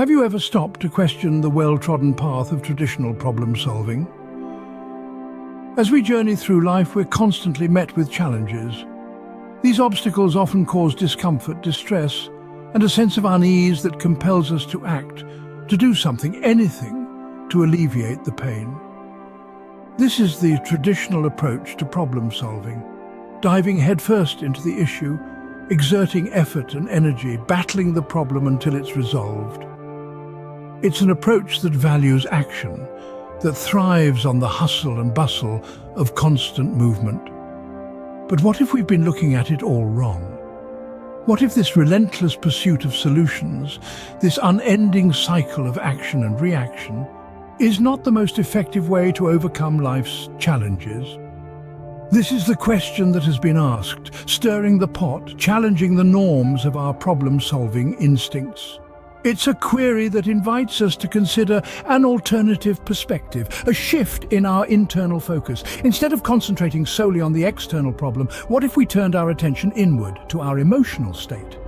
Have you ever stopped to question the well-trodden path of traditional problem-solving? As we journey through life, we're constantly met with challenges. These obstacles often cause discomfort, distress, and a sense of unease that compels us to act, to do something, anything, to alleviate the pain. This is the traditional approach to problem-solving, diving headfirst into the issue, exerting effort and energy, battling the problem until it's resolved. It's an approach that values action, that thrives on the hustle and bustle of constant movement. But what if we've been looking at it all wrong? What if this relentless pursuit of solutions, this unending cycle of action and reaction, is not the most effective way to overcome life's challenges? This is the question that has been asked, stirring the pot, challenging the norms of our problem-solving instincts. It's a query that invites us to consider an alternative perspective, a shift in our internal focus. Instead of concentrating solely on the external problem, what if we turned our attention inward to our emotional state?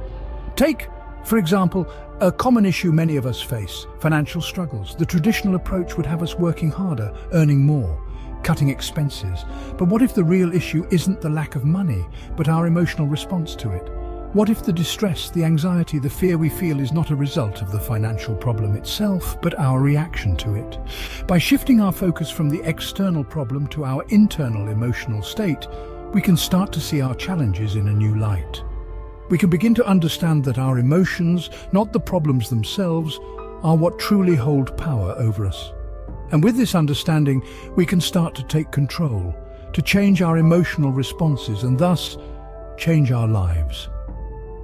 Take, for example, a common issue many of us face, financial struggles. The traditional approach would have us working harder, earning more, cutting expenses. But what if the real issue isn't the lack of money, but our emotional response to it? What if the distress, the anxiety, the fear we feel is not a result of the financial problem itself, but our reaction to it? By shifting our focus from the external problem to our internal emotional state, we can start to see our challenges in a new light. We can begin to understand that our emotions, not the problems themselves, are what truly hold power over us. And with this understanding, we can start to take control, to change our emotional responses and thus change our lives.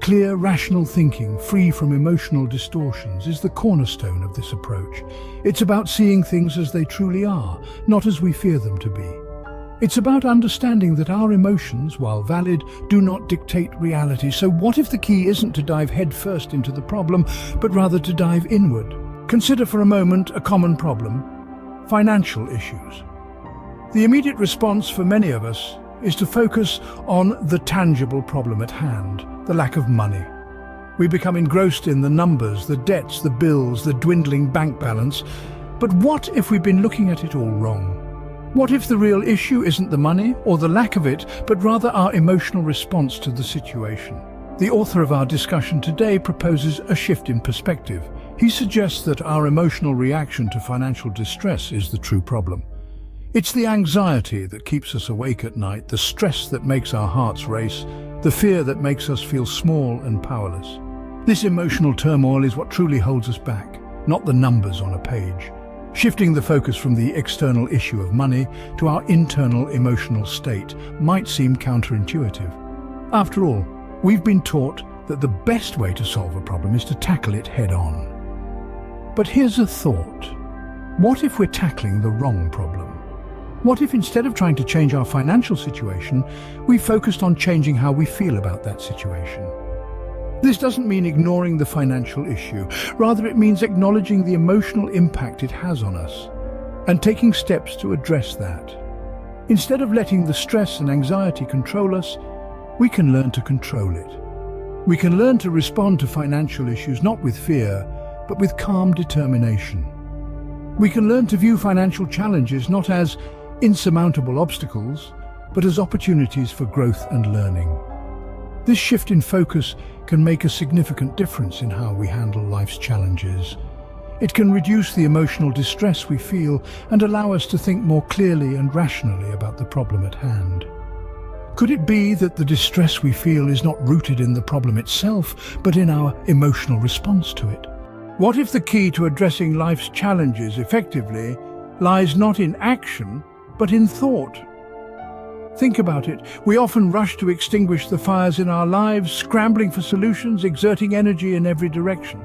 Clear, rational thinking, free from emotional distortions, is the cornerstone of this approach. It's about seeing things as they truly are, not as we fear them to be. It's about understanding that our emotions, while valid, do not dictate reality. So what if the key isn't to dive headfirst into the problem, but rather to dive inward? Consider for a moment a common problem: financial issues. The immediate response for many of us is to focus on the tangible problem at hand, the lack of money. We become engrossed in the numbers, the debts, the bills, the dwindling bank balance. But what if we've been looking at it all wrong? What if the real issue isn't the money or the lack of it, but rather our emotional response to the situation? The author of our discussion today proposes a shift in perspective. He suggests that our emotional reaction to financial distress is the true problem. It's the anxiety that keeps us awake at night, the stress that makes our hearts race, the fear that makes us feel small and powerless. This emotional turmoil is what truly holds us back, not the numbers on a page. Shifting the focus from the external issue of money to our internal emotional state might seem counterintuitive. After all, we've been taught that the best way to solve a problem is to tackle it head-on. But here's a thought. What if we're tackling the wrong problem? What if instead of trying to change our financial situation, we focused on changing how we feel about that situation? This doesn't mean ignoring the financial issue. Rather, it means acknowledging the emotional impact it has on us and taking steps to address that. Instead of letting the stress and anxiety control us, we can learn to control it. We can learn to respond to financial issues not with fear, but with calm determination. We can learn to view financial challenges not as insurmountable obstacles, but as opportunities for growth and learning. This shift in focus can make a significant difference in how we handle life's challenges. It can reduce the emotional distress we feel and allow us to think more clearly and rationally about the problem at hand. Could it be that the distress we feel is not rooted in the problem itself, but in our emotional response to it? What if the key to addressing life's challenges effectively lies not in action, but in thought? Think about it. We often rush to extinguish the fires in our lives, scrambling for solutions, exerting energy in every direction.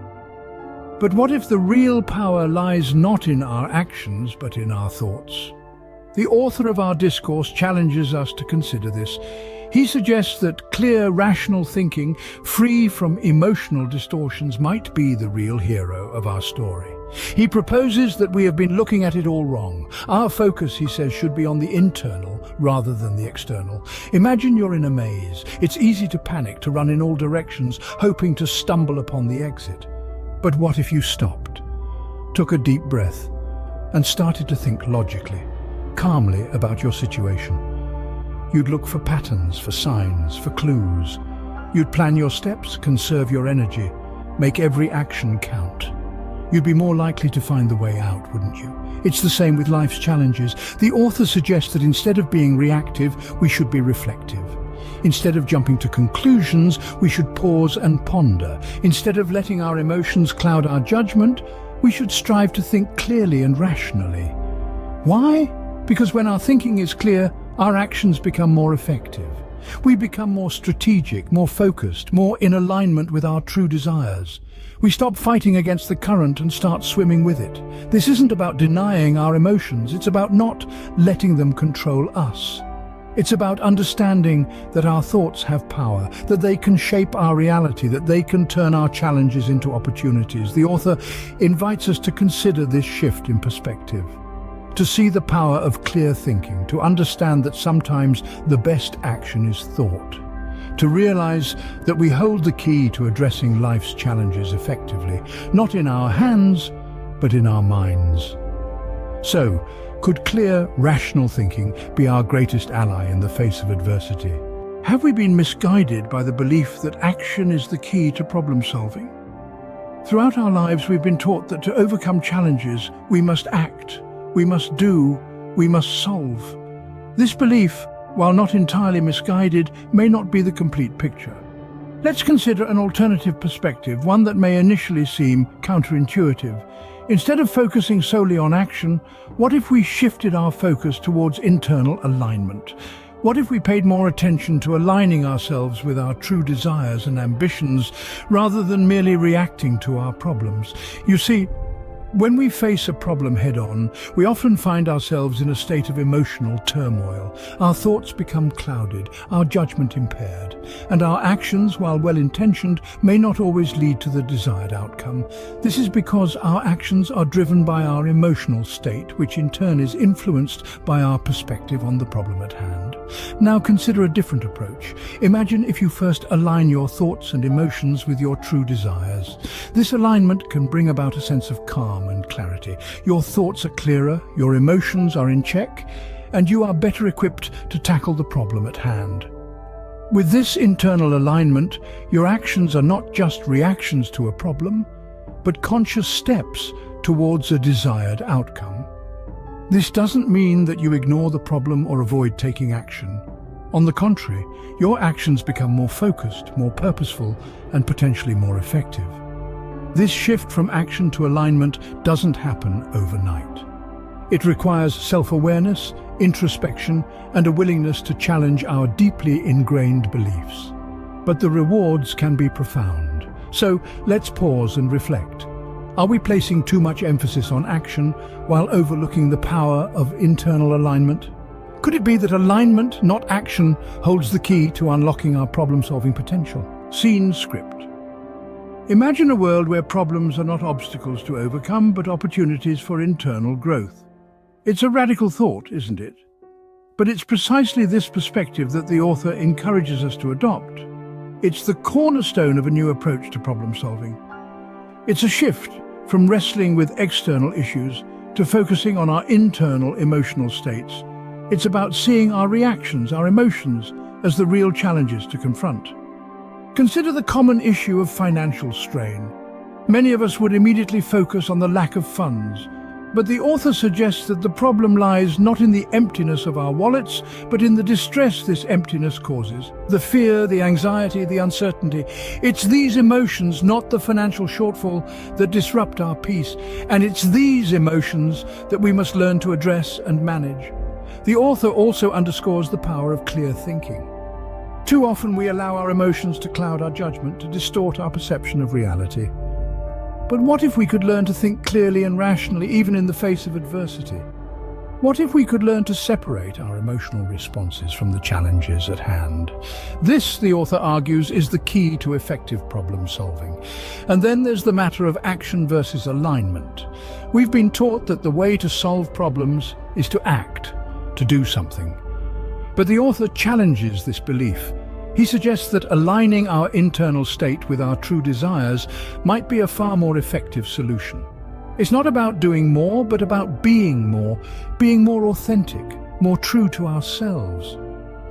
But what if the real power lies not in our actions, but in our thoughts? The author of our discourse challenges us to consider this. He suggests that clear, rational thinking, free from emotional distortions, might be the real hero of our story. He proposes that we have been looking at it all wrong. Our focus, he says, should be on the internal rather than the external. Imagine you're in a maze. It's easy to panic, to run in all directions, hoping to stumble upon the exit. But what if you stopped, took a deep breath, and started to think logically, calmly about your situation? You'd look for patterns, for signs, for clues. You'd plan your steps, conserve your energy, make every action count. You'd be more likely to find the way out, wouldn't you? It's the same with life's challenges. The author suggests that instead of being reactive, we should be reflective. Instead of jumping to conclusions, we should pause and ponder. Instead of letting our emotions cloud our judgment, we should strive to think clearly and rationally. Why? Because when our thinking is clear, our actions become more effective. We become more strategic, more focused, more in alignment with our true desires. We stop fighting against the current and start swimming with it. This isn't about denying our emotions, it's about not letting them control us. It's about understanding that our thoughts have power, that they can shape our reality, that they can turn our challenges into opportunities. The author invites us to consider this shift in perspective, to see the power of clear thinking, to understand that sometimes the best action is thought, to realize that we hold the key to addressing life's challenges effectively, not in our hands, but in our minds. So, could clear, rational thinking be our greatest ally in the face of adversity? Have we been misguided by the belief that action is the key to problem solving? Throughout our lives, we've been taught that to overcome challenges, we must act, we must do, we must solve. This belief, while not entirely misguided, may not be the complete picture. Let's consider an alternative perspective, one that may initially seem counterintuitive. Instead of focusing solely on action, what if we shifted our focus towards internal alignment? What if we paid more attention to aligning ourselves with our true desires and ambitions rather than merely reacting to our problems? You see, when we face a problem head-on, we often find ourselves in a state of emotional turmoil. Our thoughts become clouded, our judgment impaired, and our actions, while well-intentioned, may not always lead to the desired outcome. This is because our actions are driven by our emotional state, which in turn is influenced by our perspective on the problem at hand. Now consider a different approach. Imagine if you first align your thoughts and emotions with your true desires. This alignment can bring about a sense of calm and clarity. Your thoughts are clearer, your emotions are in check, and you are better equipped to tackle the problem at hand. With this internal alignment, your actions are not just reactions to a problem, but conscious steps towards a desired outcome. This doesn't mean that you ignore the problem or avoid taking action. On the contrary, your actions become more focused, more purposeful, and potentially more effective. This shift from action to alignment doesn't happen overnight. It requires self-awareness, introspection, and a willingness to challenge our deeply ingrained beliefs. But the rewards can be profound. So let's pause and reflect. Are we placing too much emphasis on action while overlooking the power of internal alignment? Could it be that alignment, not action, holds the key to unlocking our problem-solving potential? Scene script. Imagine a world where problems are not obstacles to overcome, but opportunities for internal growth. It's a radical thought, isn't it? But it's precisely this perspective that the author encourages us to adopt. It's the cornerstone of a new approach to problem solving. It's a shift from wrestling with external issues to focusing on our internal emotional states. It's about seeing our reactions, our emotions, as the real challenges to confront. Consider the common issue of financial strain. Many of us would immediately focus on the lack of funds, but the author suggests that the problem lies not in the emptiness of our wallets, but in the distress this emptiness causes. The fear, the anxiety, the uncertainty. It's these emotions, not the financial shortfall, that disrupt our peace, and it's these emotions that we must learn to address and manage. The author also underscores the power of clear thinking. Too often we allow our emotions to cloud our judgment, to distort our perception of reality. But what if we could learn to think clearly and rationally, even in the face of adversity? What if we could learn to separate our emotional responses from the challenges at hand? This, the author argues, is the key to effective problem solving. And then there's the matter of action versus alignment. We've been taught that the way to solve problems is to act, to do something. But the author challenges this belief. He suggests that aligning our internal state with our true desires might be a far more effective solution. It's not about doing more, but about being more authentic, more true to ourselves.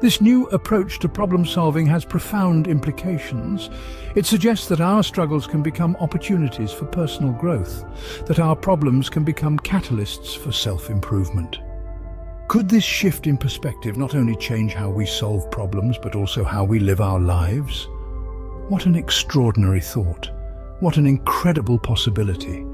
This new approach to problem solving has profound implications. It suggests that our struggles can become opportunities for personal growth, that our problems can become catalysts for self-improvement. Could this shift in perspective not only change how we solve problems, but also how we live our lives? What an extraordinary thought. What an incredible possibility.